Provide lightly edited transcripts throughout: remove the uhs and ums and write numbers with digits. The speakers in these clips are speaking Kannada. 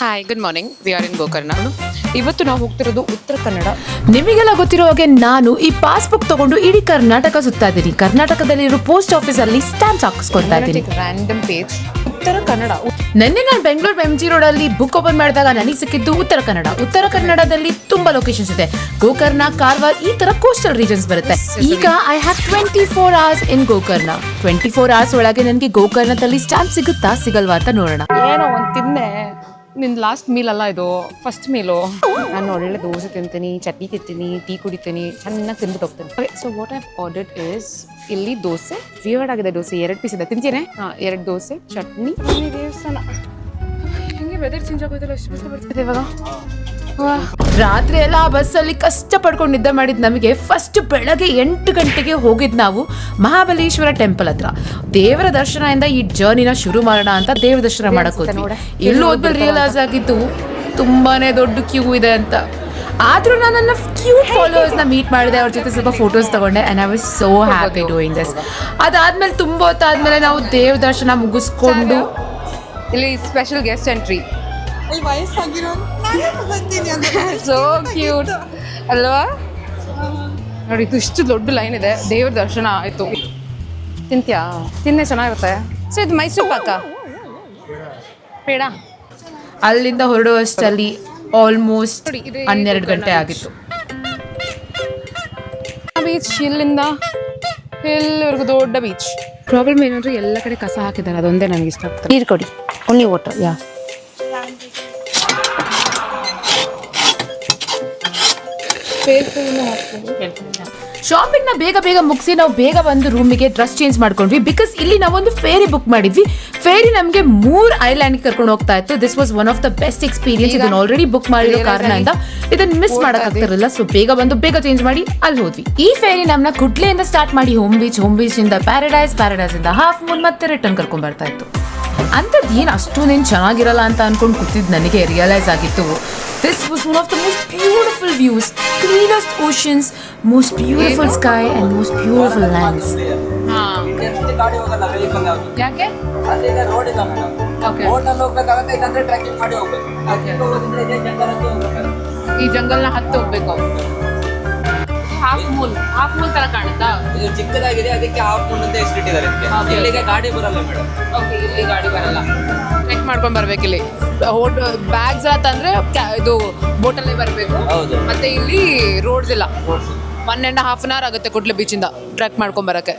Hi good morning, we are in Gokarna. ಇವತ್ತು ನಾವು ಹೋಗ್ತಿರೋದು ಉತ್ತರ ಕನ್ನಡ. ನಿಮಗೆಲ್ಲ ಗೊತ್ತಿರೋ ಹಾಗೆ ನಾನು ಈ ಪಾಸ್ಬುಕ್ ತಗೊಂಡು ಇಡೀ ಕರ್ನಾಟಕ ಸುತ್ತಾ ಇದ್ದೀನಿ. ಕರ್ನಾಟಕದಲ್ಲಿರೋ ಪೋಸ್ಟ್ ಆಫೀಸ್ ಅಲ್ಲಿ ಸ್ಟಾಂಪ್ಸ್ ಹಾಕಿಸ್ಕೊಳ್ತಾ ಇದ್ದೀನಿ. Random page Uttara Kannada. ನೆನ್ನೆ ನಾನು ಬೆಂಗಳೂರು MG ರೋಡ್ ಅಲ್ಲಿ ಬುಕ್ ಓಪನ್ ಮಾಡಿದಾಗ ನನಗೆ ಸಿಕ್ಕಿದ್ದು ಉತ್ತರ ಕನ್ನಡ. ಉತ್ತರ ಕನ್ನಡದಲ್ಲಿ ತುಂಬಾ ಲೊಕೇಶನ್ಸ್ ಇದೆ. ಗೋಕರ್ಣ, ಕಾರವಾರ ಈ ತರ ಕೋಸ್ಟಲ್ ರೀಜನ್ಸ್ ಬರುತ್ತೆ. ಈಗ I have 24 hours in Gokarna. 24 hours ಒಳಗೆ ನನಗೆ ಗೋಕರ್ಣದಲ್ಲಿ ಸ್ಟಾಂಪ್ ಸಿಗುತ್ತಾ ಸಿಗಲ್ವಾ ಅಂತ ನೋಡೋಣ. ಏನೋ ಒಂದು ತಿನ್ನೆ. ನಿನ್ ಲಾಸ್ಟ್ ಮೀಲ್ ಅಲ್ಲ ಇದು, ಫಸ್ಟ್ ಮೀಲು. ನಾನು ಒಳ್ಳೆ ದೋಸೆ ತಿಂತೀನಿ, ಚಟ್ನಿ ತಿಂತೀನಿ, ಟೀ ಕುಡಿತೀನಿ, ಚೆನ್ನಾಗಿ ತಿಂದ್ಬಿಟ್ಟು ಹೋಗ್ತೀನಿ. So what I ordered is ಇಲ್ಲಿ ದೋಸೆ. ವಿಯರ್ಡ್ ಆಗಿದೆ ದೋಸೆ, 2 ಪೀಸ್ ಇದೆ. ತಿಂತೀನಿ. 2 ದೋಸೆ, ಚಟ್ನಿ. ದೇವಸ್ಥಾನ ಹಿಂಗೆ ವೆದರ್ ಚೇಂಜ್ ಆಗೋದಿಲ್ಲ, ಎಷ್ಟು ಬಿಸಿಲು ಬರ್ತಿದೆ ಇವಾಗ. ರಾತ್ರಿ ಎಲ್ಲ ಆ ಬಸ್ಸಲ್ಲಿ ಕಷ್ಟ ಪಡ್ಕೊಂಡು ನಿದ್ದೆ ಮಾಡಿದ್ ನಮಗೆ ಫಸ್ಟ್ ಬೆಳಗ್ಗೆ 8 ಗಂಟೆಗೆ ಹೋಗಿದ್ ನಾವು ಮಹಾಬಲೇಶ್ವರ ಟೆಂಪಲ್ ಹತ್ರ. ದೇವರ ದರ್ಶನದಿಂದ ಈ ಜರ್ನಿನ ಶುರು ಮಾಡೋಣ ಅಂತ ದೇವರ ದರ್ಶನ ಮಾಡಕ್ ಹೋದ್ವಿ. ಇಲ್ಲಿ ಹೋದ್ಮೇಲೆ ರಿಯಲೈಸ್ ಆಗಿದ್ದು ತುಂಬಾನೇ ದೊಡ್ಡ ಕ್ಯೂ ಇದೆ ಅಂತ. ಆದ್ರೂ ನಾನು ನನ್ನ ಕ್ಯೂಟ್ ಫಾಲೋವರ್ಸ್ ನ ಮೀಟ್ ಮಾಡಿದೆ, ಅವ್ರ ಜೊತೆ ಸ್ವಲ್ಪ ಫೋಟೋಸ್ ತಗೊಂಡೆ and I was so happy doing this. ಅದಾದ್ಮೇಲೆ ತುಂಬಾ ಹೊತ್ತಾದ್ಮೇಲೆ ನಾವು ದೇವ್ರ ದರ್ಶನ ಮುಗಿಸ್ಕೊಂಡು ಇಲ್ಲಿ special guest entry. So cute ಅಲ್ವಾ? ನೋಡಿ, ಇದು ಇಷ್ಟು ದೊಡ್ಡ ಲೈನ್ ಇದೆ. ದೇವ್ರ ದರ್ಶನ ಆಯ್ತು. ತಿಂತ್ಯಾ? ತಿನ್ನೆ, ಚೆನ್ನಾಗಿರುತ್ತೆ. ಸೊ ಇದು ಮೈಸೂರು ಪಾಕ ಬೇಡ. ಅಲ್ಲಿಂದ ಹೊರಡುವಷ್ಟರಲ್ಲಿ ಆಲ್ಮೋಸ್ಟ್ 12 ಗಂಟೆ ಆಗಿತ್ತು. ಬೀಚ್ ಇಲ್ಲಿಂದ ಇಲ್ಲಿವರೆಗೂ ದೊಡ್ಡ ಬೀಚ್. ಪ್ರಾಬ್ಲಮ್ ಏನಂದ್ರೆ ಎಲ್ಲ ಕಡೆ ಕಸ ಹಾಕಿದ್ದಾರೆ, ಅದೊಂದೇ ನನಗೆ ಇಷ್ಟ ಆಗ್ತದೆ. ನೀರು ಕೊಡಿ, ಓನ್ಲಿ ವಾಟರ್. ಯಾ ಶಾಪಿಂಗ್ ನ ಬೇಗ ಬೇಗ ಮುಗಿಸಿ ನಾವು ಬೇಗ ಬಂದು ರೂಮಿಗೆ ಡ್ರೆಸ್ ಚೇಂಜ್ ಮಾಡ್ಕೊಂಡ್ವಿ. ಬಿಕಾಸ್ ಇಲ್ಲಿ ನಾವೊಂದು ಫೇರಿ ಬುಕ್ ಮಾಡಿದ್ವಿ. ಫೇರಿ ನಮಗೆ 3 ಐಲ್ಯಾಂಡ್ ಕರ್ಕೊಂಡು ಹೋಗ್ತಾ ಇತ್ತು. This was one of the best experience. ಇದನ್ನ ಆಲ್ರೆಡಿ ಬುಕ್ ಮಾಡಿರೋ ಕಾರಣದಿಂದ ಇದನ್ನ ಮಿಸ್ ಮಾಡಕ್ ಆಗ್ತಿರಲಿಲ್ಲ. ಸೊ ಬೇಗ ಬಂದು ಬೇಗ ಚೇಂಜ್ ಮಾಡಿ ಅಲ್ಲಿ ಹೋದ್ವಿ. ಈ ಫೇರಿ ನಮ್ಮನ್ನ ಕುಡ್ಲೆಯಿಂದ ಸ್ಟಾರ್ಟ್ ಮಾಡಿ ಹೋಮ್ ಬೀಚ್ ಇಂದ ಪ್ಯಾರಡೈಸ್ ಇಂದ ಹಾಫ್ ಮೂನ್ ಮತ್ತೆ ರಿಟರ್ನ್ ಕರ್ಕೊಂಡ್ ಬರ್ತಾ ಇತ್ತು. ಅಂಥದ್ದು ಏನು ಅಷ್ಟೊಂದೇನು ಚೆನ್ನಾಗಿರಲ್ಲ ಅಂತ ಅನ್ಕೊಂಡು ಕೂತಿದ್ದು ನನಗೆ ರಿಯಲೈಸ್ ಆಗಿತ್ತು. This was one of the most beautiful views, cleanest oceans, most beautiful sky and most beautiful lands. ಯಾಕೆ? ಈ ಜಂಗಲ್ನ ಹತ್ತು ಹೋಗ್ಬೇಕು. ಹಾಫ್ ಮೂನ್ ತರ ಕಾಣುತ್ತಾ? ಇದು ಚಿಕ್ಕದಾಗಿದೆ, ಅದಕ್ಕೆ ಹಾಫ್ ಮೂನ್ ಅಂತ ಹೆಸರಿಟ್ಟಿದ್ದಾರೆ. ಇಲ್ಲಿಗೆ ಗಾಡಿ ಬರಲ್ಲ ಮೇಡಮ್. ಓಕೆ, ಇಲ್ಲಿ ಗಾಡಿ ಬರಲ್ಲ. ಚೆಕ್ ಮಾಡ್ಕೊಂಡ್ ಬರ್ಬೇಕು. ಇಲ್ಲಿ ಬ್ಯಾಗ್ಸ್ ಎಲ್ಲ ತಂದ್ರೆ ಇದು ಬೋಟಲ್ಲೇ ಬರಬೇಕು. ಮತ್ತೆ ಇಲ್ಲಿ ರೋಡ್ಸ್ ಇಲ್ಲ. 1.5 hour ಆಗುತ್ತೆ ಕುಡ್ಲೆ ಬೀಚಿಂದ ಟ್ರೆಕ್ ಮಾಡ್ಕೊಂಡ್ ಬರಕ್ಕೆ.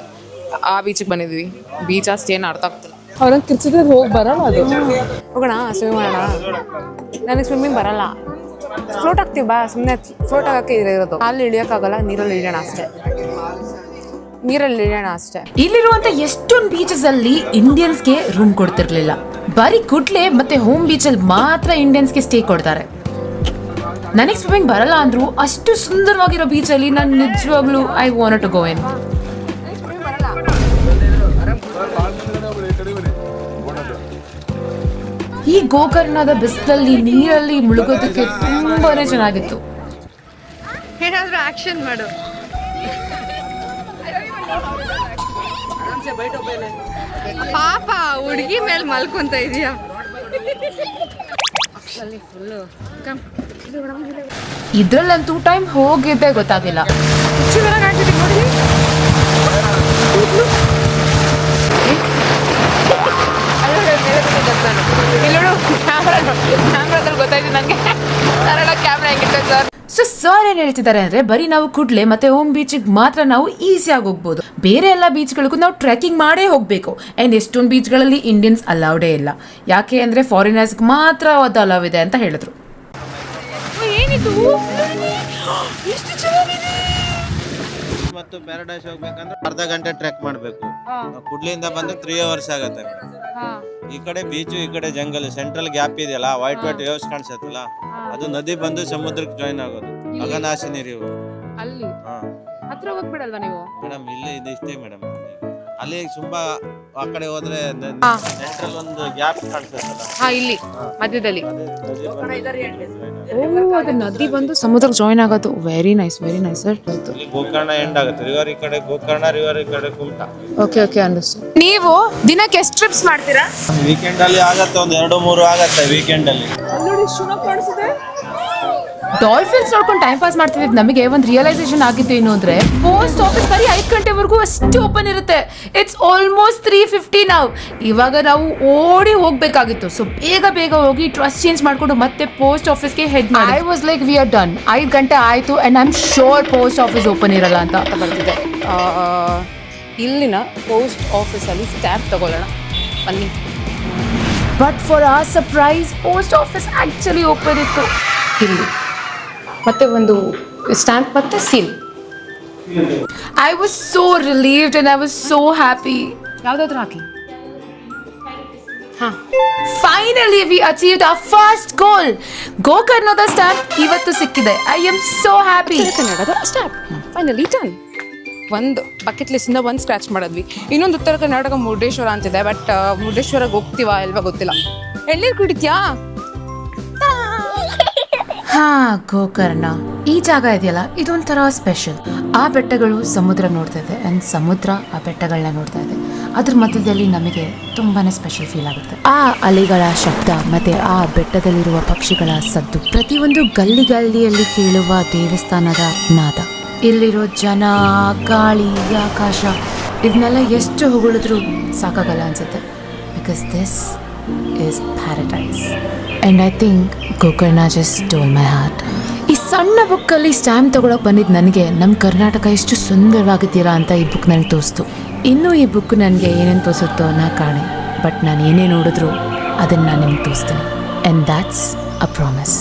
ಆ ಬೀಚಿಗೆ ಬಂದಿದ್ವಿ. ಬೀಚ್ ಅಷ್ಟೇನು ಅರ್ಥ ಆಗ್ತಿಲ್ಲ. ಅವ್ರಂಗೆ ಕಿರ್ಚಿದ್ರೆ ಹೋಗಿ ಬರಲ್ಲ. ಅದು ಹೋಗೋಣ, ಸ್ವಿಮ್ಮಿಂಗ್ ಮಾಡೋಣ. ನನಗೆ ಸ್ವಿಮ್ಮಿಂಗ್ ಬರಲ್ಲ. ಫ್ಲೋಟ್ ಆಗ್ತೀವಿ ಬಾ, ಸುಮ್ಮನೆ ಫ್ಲೋಟ್ ಆಗಕ್ಕೆ ಇರೋದು. ಅಲ್ಲಿ ಇಳಿಯೋಕ್ಕಾಗಲ್ಲ, ನೀರಲ್ಲಿ ಇಳಿಯೋಣ ಅಷ್ಟೇ. ಇಲ್ಲಿರುವಂತ ಎಷ್ಟೊಂದು ಬೀಚಸ್ ಅಲ್ಲಿ ಇಂಡಿಯನ್ಸ್ಗೆ ರೂಮ್ ಕೊಡ್ತಿರ್ಲಿಲ್ಲ. ಬರೀ ಕುಡ್ಲೆ ಮತ್ತೆ ಹೋಮ್ ಬೀಚ್ ಅಲ್ಲಿ ಮಾತ್ರ ಇಂಡಿಯನ್ಸ್ಗೆ ಸ್ಟೇ ಕೊಡ್ತಾರೆ. ನನಗೆ ಸ್ವಿಮ್ಮಿಂಗ್ ಬರಲ್ಲ ಅಂದ್ರು ಅಷ್ಟು ಸುಂದರವಾಗಿರೋ ಬೀಚ್ ಅಲ್ಲಿ ನಾನು ನಿಜವಾಗ್ಲೂ ಐ ವಾಂಟ್ ಟು ಗೋ ಇನ್. ಈ ಗೋಕರ್ಣದ ಬಿಸಿಲಲ್ಲಿ ನೀರಲ್ಲಿ ಮುಳುಗೋದಕ್ಕೆ ತುಂಬಾನೇ ಚೆನ್ನಾಗಿತ್ತು. ಏನಾದ್ರೂ ಆಕ್ಷನ್ ಮಾಡು. ಪಾಪ ಹುಡುಗಿ ಮೇಲೆ ಮಲ್ಕೊಂತ ಇದೀಯಾ? ಇದ್ರಲ್ಲಂತೂ ಟೈಮ್ ಹೋಗಿದ್ದೆ ಗೊತ್ತಾಗಿಲ್ಲ. ಗೊತ್ತಾಯ್ತು ನಂಗೆ ಕ್ಯಾಮ್ರಾ ಹೆಂಗಿತ್ತೆ ಸರ್. ಸೊ ಸರ್ ಏನ್ ಹೇಳ್ತಿದ್ದಾರೆ ಅಂದ್ರೆ ಬರೀ ನಾವು ಕುಡ್ಲೆ ಮತ್ತೆ ಹೋಮ್ ಬೀಚಿಗೆ ಮಾತ್ರ ನಾವು ಈಸಿಯಾಗಿ ಹೋಗ್ಬೋದು. ಬೇರೆ ಎಲ್ಲ ಬೀಚ್ಗಳಿಗೂ ನಾವು ಟ್ರೆಕಿಂಗ್ ಮಾಡೇ ಹೋಗ್ಬೇಕು. ಅಂಡ್ ಎಷ್ಟೊಂದು ಬೀಚ್ಗಳಲ್ಲಿ ಇಂಡಿಯನ್ಸ್ ಅಲೌಡೇ ಇಲ್ಲ. ಯಾಕೆ ಅಂದ್ರೆ ಫಾರಿನರ್ಸ್ಗೆ ಮಾತ್ರ ಅದು ಅಲೌ ಇದೆ ಅಂತ ಹೇಳಿದ್ರು. ಏನಿದು ಎಷ್ಟು ಚೆನ್ನಾಗಿದೆ. ಮತ್ತು ಪ್ಯಾರಡೈಸ್ ಹೋಗ್ಬೇಕಂದ್ರೆ ಅರ್ಧ ಗಂಟೆ ಟ್ರೆಕ್ ಮಾಡಬೇಕು. ಕುಡ್ಲಿಂದ ಬಂದು 3 hours ಆಗುತ್ತೆ. ಈ ಕಡೆ ಬೀಚು, ಈ ಕಡೆ ಜಂಗಲ್, ಸೆಂಟ್ರಲ್ ಗ್ಯಾಪ್ ಇದೆಯಲ್ಲ, ವೈಟ್ ವೇವ್ಸ್ ಕಾಣಿಸುತ್ತಲ್ಲ, ಅದು ನದಿ ಬಂದು ಸಮುದ್ರಕ್ಕೆ ಜಾಯಿನ್ ಆಗೋದು. ಅಘನಾಶಿ ನೀರು ಅಲ್ಲಿ ಹತ್ರ ಹೋಗ್ಬಿಡಲ್ವಾ ನೀವು? ಮೇಡಮ್ ಇಲ್ಲಿ ಇದಿಷ್ಟೇ ಮೇಡಮ್. ಅಲ್ಲಿ ತುಂಬಾ ಆ ಕಡೆ ಹೋದ್ರೆ ಸೆಂಟ್ರಲ್ ಒಂದು ಗ್ಯಾಪ್ ಕಾಣಿಸುತ್ತಲ್ಲ, ಇಲ್ಲಿ ಮಧ್ಯದಲ್ಲಿ ಅದು ನದಿ ಬಂದು ಸಮುದ್ರಕ್ಕೆ ಜಾಯಿನ್ ಆಗೋದು. Very nice sir. Gokarna end ಆಗುತ್ತೆ. ರಿವರ್ ಈ ಕಡೆ ಗೋಕರ್ಣ, ರಿವರ್ ಈ ಕಡೆ ಕುಮಟಾ. Okay understand. ನೀವು ದಿನಕ್ಕೆ ಎಷ್ಟು ಟ್ರಿಪ್ಸ್ ಮಾಡ್ತೀರಾ? ವೀಕೆಂಡ್ ಅಲ್ಲಿ ಆಗತ್ತೆ, 1-2-3 ಆಗತ್ತೆ ವೀಕೆಂಡ್ ಅಲ್ಲಿ. ಡಾಲ್ಫಿನ್ಸ್ ನೋಡ್ಕೊಂಡು ಟೈಮ್ ಪಾಸ್ ಮಾಡ್ತಿದ್ವಿ. ನಮಗೆ ಒಂದು ರಿಯಲೈಸೇಷನ್ ಆಗಿತ್ತು ಏನು ಅಂದ್ರೆ ಪೋಸ್ಟ್ ಆಫೀಸ್ ಬರೀ 5 ಗಂಟೆವರೆಗೂ ಅಷ್ಟು ಓಪನ್ ಇರುತ್ತೆ. ಇಟ್ಸ್ ಆಲ್ಮೋಸ್ಟ್ 3:50 ನಾವು. ಇವಾಗ ನಾವು ಓಡಿ ಹೋಗ್ಬೇಕಾಗಿತ್ತು. ಸೊ ಬೇಗ ಹೋಗಿ ಡ್ರೆಸ್ ಚೇಂಜ್ ಮಾಡ್ಕೊಂಡು ಮತ್ತೆ ಪೋಸ್ಟ್ ಆಫೀಸ್ಗೆ ಹೆಡ್ ಮಾಡಿ. I was like we are done. 5 ಗಂಟೆ ಆಯ್ತು and I am sure post office open ಇರಲ್ಲ ಅಂತ ಬರ್ತಿದೆ. ಇಲ್ಲಿನ ಪೋಸ್ಟ್ ಆಫೀಸಲ್ಲಿ ಸ್ಟ್ಯಾಂಪ್ ತಗೊಳ್ಳೋಣ ಬನ್ನಿ. But for our surprise post office actually open ಇತ್ತು. ಇಲ್ಲಿ ಮತ್ತೆ ಒಂದು ಸ್ಟ್ಯಾಂಪ್ ಮತ್ತೆ seal. I was so relieved and I was so happy. ಯಾವುದಾದ್ರೂ ಹಾಕಿ. ಹಾಂ, Finally we achieved our first goal. ಗೋಕರ್ಣದ ಸ್ಟ್ಯಾಂಪ್ ಇವತ್ತು ಸಿಕ್ಕಿದೆ. I am so happy. ಕನ್ನಡದ ಸ್ಟ್ಯಾಂಪ್ ಫೈನಲಿ ಡನ್. ಒಂದು ಬಕೆಟ್ ಲಿಸ್ಟಿಂದ ಒಂದು ಸ್ಕ್ರ್ಯಾಚ್ ಮಾಡಿದ್ವಿ. ಇನ್ನೊಂದು ಉತ್ತರ ಕರ್ನಾಟಕ ಮುರುಡೇಶ್ವರ ಅಂತಿದೆ. ಬಟ್ ಮುರುಡೇಶ್ವರಕ್ಕೆ ಹೋಗ್ತೀವಾ ಇಲ್ವಾ ಗೊತ್ತಿಲ್ಲ. ಎಳ್ನೀರು ಕುಡಿತ್ಯಾ? ಹಾ, ಗೋಕರ್ಣ ಈ ಜಾಗ ಇದೆಯಲ್ಲ ಇದೊಂಥರ ಸ್ಪೆಷಲ್. ಆ ಬೆಟ್ಟಗಳು ಸಮುದ್ರ ನೋಡ್ತಾ ಇದೆ ಅಂಡ್ ಸಮುದ್ರ ಆ ಬೆಟ್ಟಗಳನ್ನ ನೋಡ್ತಾ ಇದೆ. ಅದ್ರ ಮಧ್ಯದಲ್ಲಿ ನಮಗೆ ತುಂಬಾನೇ ಸ್ಪೆಷಲ್ ಫೀಲ್ ಆಗುತ್ತೆ. ಆ ಅಲೆಗಳ ಶಬ್ದ ಮತ್ತೆ ಆ ಬೆಟ್ಟದಲ್ಲಿರುವ ಪಕ್ಷಿಗಳ ಸದ್ದು, ಪ್ರತಿಯೊಂದು ಗಲ್ಲಿಯಲ್ಲಿ ಕೇಳುವ ದೇವಸ್ಥಾನದ ನಾದ, ಇಲ್ಲಿರೋ ಜನ, ಗಾಳಿ, ಆಕಾಶ, ಇದನ್ನೆಲ್ಲ ಎಷ್ಟು ಹೊಗಳಿದ್ರು ಸಾಕಾಗಲ್ಲ ಅನ್ಸುತ್ತೆ. Because this is paradise and I think Gokarna just stole my heart. ಈ ಸಣ್ಣ ಬುಕ್ಕಲ್ಲಿ ಸ್ಟ್ಯಾಂಪ್ ತಗೊಳಕ್ ಬಂದಿದ್ದು ನನಗೆ ನಮ್ಮ ಕರ್ನಾಟಕ ಎಷ್ಟು ಸುಂದರವಾಗಿದ್ದೀರಾ ಅಂತ ಈ ಬುಕ್ ನನಗೆ ತೋರಿಸ್ತು. ಇನ್ನೂ ಈ ಬುಕ್ ನನಗೆ ಏನೇನು ತೋರಿಸುತ್ತೋ ನಾ ಕಾಣೆ. ಬಟ್ ನಾನು ಏನೇ ನೋಡಿದ್ರು ಅದನ್ನು ನಾನು ನಿಮ್ಗೆ ತೋರಿಸ್ತೀನಿ. And that's a promise.